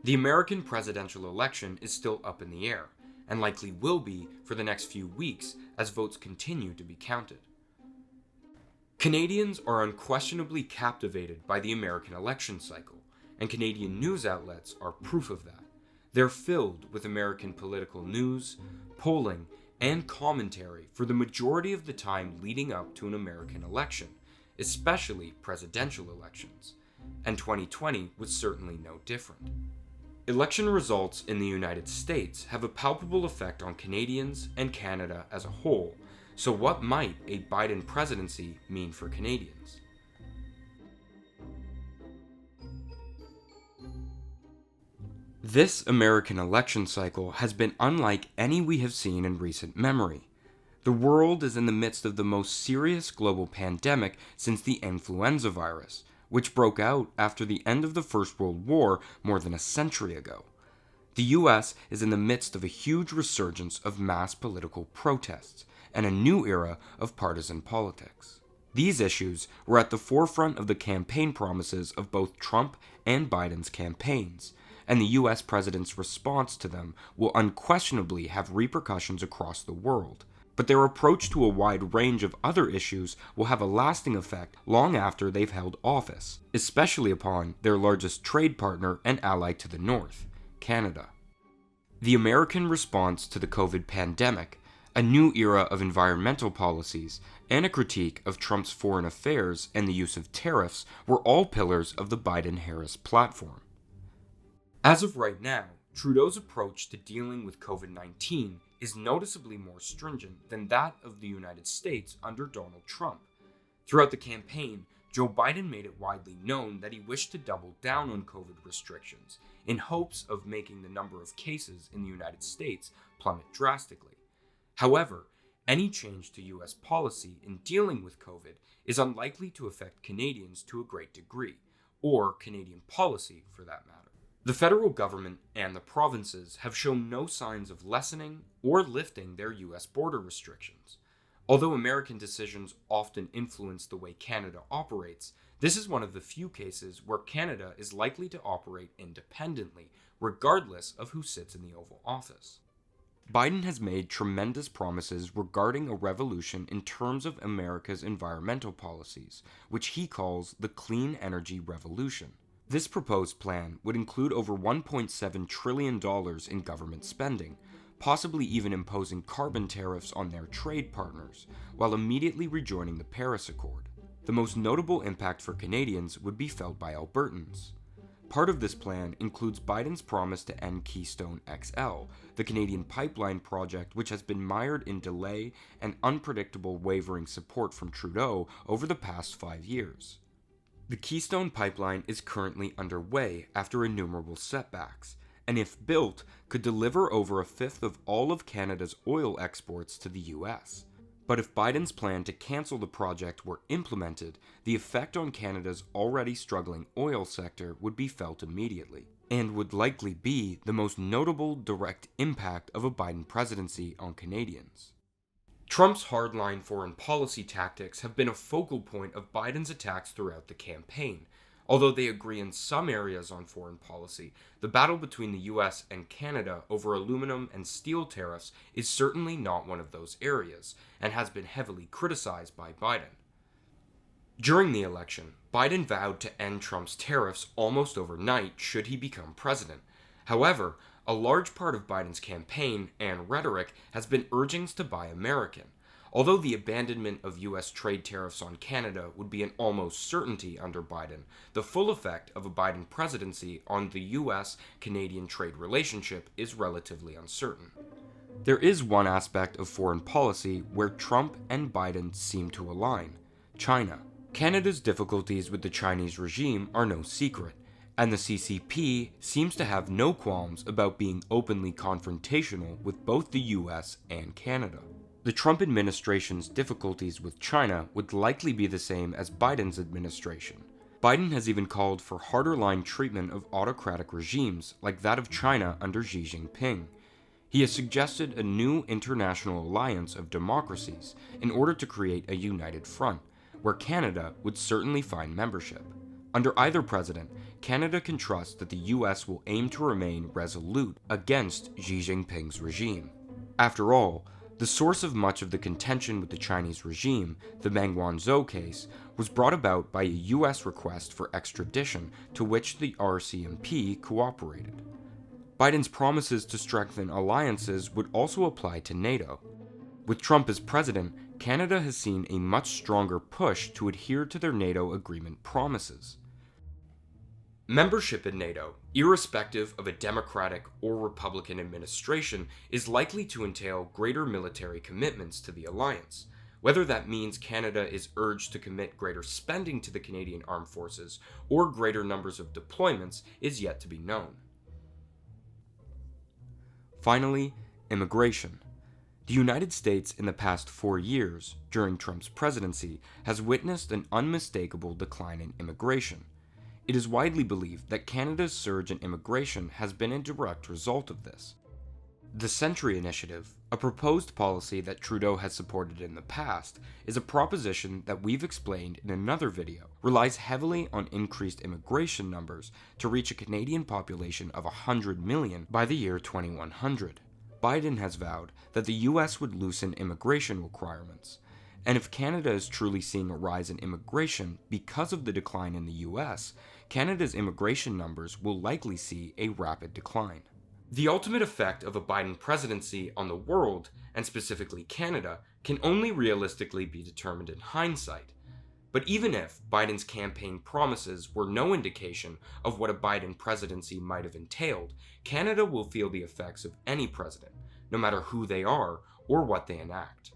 The American presidential election is still up in the air, and likely will be for the next few weeks as votes continue to be counted. Canadians are unquestionably captivated by the American election cycle, and Canadian news outlets are proof of that. They're filled with American political news, polling, and commentary for the majority of the time leading up to an American election, especially presidential elections, and 2020 was certainly no different. Election results in the United States have a palpable effect on Canadians and Canada as a whole, so what might a Biden presidency mean for Canadians? This American election cycle has been unlike any we have seen in recent memory. The world is in the midst of the most serious global pandemic since the influenza virus, which broke out after the end of the First World War more than a century ago. The US is in the midst of a huge resurgence of mass political protests and a new era of partisan politics. These issues were at the forefront of the campaign promises of both Trump and Biden's campaigns, and the US president's response to them will unquestionably have repercussions across the world. But their approach to a wide range of other issues will have a lasting effect long after they've held office, especially upon their largest trade partner and ally to the north, Canada. The American response to the COVID pandemic, a new era of environmental policies, and a critique of Trump's foreign affairs and the use of tariffs were all pillars of the Biden-Harris platform. As of right now, Trudeau's approach to dealing with COVID-19 is noticeably more stringent than that of the United States under Donald Trump. Throughout the campaign, Joe Biden made it widely known that he wished to double down on COVID restrictions in hopes of making the number of cases in the United States plummet drastically. However, any change to US policy in dealing with COVID is unlikely to affect Canadians to a great degree, or Canadian policy for that matter. The federal government and the provinces have shown no signs of lessening or lifting their US border restrictions. Although American decisions often influence the way Canada operates, this is one of the few cases where Canada is likely to operate independently, regardless of who sits in the Oval Office. Biden has made tremendous promises regarding a revolution in terms of America's environmental policies, which he calls the clean energy revolution. This proposed plan would include over $1.7 trillion in government spending, possibly even imposing carbon tariffs on their trade partners, while immediately rejoining the Paris Accord. The most notable impact for Canadians would be felt by Albertans. Part of this plan includes Biden's promise to end Keystone XL, the Canadian pipeline project which has been mired in delay and unpredictable wavering support from Trudeau over the past 5 years. The Keystone pipeline is currently underway after innumerable setbacks, and if built, could deliver over a fifth of all of Canada's oil exports to the US. But if Biden's plan to cancel the project were implemented, the effect on Canada's already struggling oil sector would be felt immediately, and would likely be the most notable direct impact of a Biden presidency on Canadians. Trump's hardline foreign policy tactics have been a focal point of Biden's attacks throughout the campaign. Although they agree in some areas on foreign policy, the battle between the US and Canada over aluminum and steel tariffs is certainly not one of those areas, and has been heavily criticized by Biden. During the election, Biden vowed to end Trump's tariffs almost overnight should he become president. However, a large part of Biden's campaign and rhetoric has been urgings to buy American. Although the abandonment of US trade tariffs on Canada would be an almost certainty under Biden, the full effect of a Biden presidency on the US-Canadian trade relationship is relatively uncertain. There is one aspect of foreign policy where Trump and Biden seem to align: China. Canada's difficulties with the Chinese regime are no secret, and the CCP seems to have no qualms about being openly confrontational with both the US and Canada. The Trump administration's difficulties with China would likely be the same as Biden's administration. Biden has even called for harder line treatment of autocratic regimes like that of China under Xi Jinping. He has suggested a new international alliance of democracies in order to create a united front, where Canada would certainly find membership. Under either president, Canada can trust that the US will aim to remain resolute against Xi Jinping's regime. After all, the source of much of the contention with the Chinese regime, the Meng Wanzhou case, was brought about by a US request for extradition to which the RCMP cooperated. Biden's promises to strengthen alliances would also apply to NATO. With Trump as president, Canada has seen a much stronger push to adhere to their NATO agreement promises. Membership in NATO, irrespective of a Democratic or Republican administration, is likely to entail greater military commitments to the alliance. Whether that means Canada is urged to commit greater spending to the Canadian Armed Forces or greater numbers of deployments is yet to be known. Finally, immigration. The United States in the past 4 years, during Trump's presidency, has witnessed an unmistakable decline in immigration. It is widely believed that Canada's surge in immigration has been a direct result of this. The Century Initiative, a proposed policy that Trudeau has supported in the past, is a proposition that we've explained in another video, relies heavily on increased immigration numbers to reach a Canadian population of 100 million by the year 2100. Biden has vowed that the US would loosen immigration requirements, and if Canada is truly seeing a rise in immigration because of the decline in the US, Canada's immigration numbers will likely see a rapid decline. The ultimate effect of a Biden presidency on the world, and specifically Canada, can only realistically be determined in hindsight. But even if Biden's campaign promises were no indication of what a Biden presidency might have entailed, Canada will feel the effects of any president, no matter who they are or what they enact.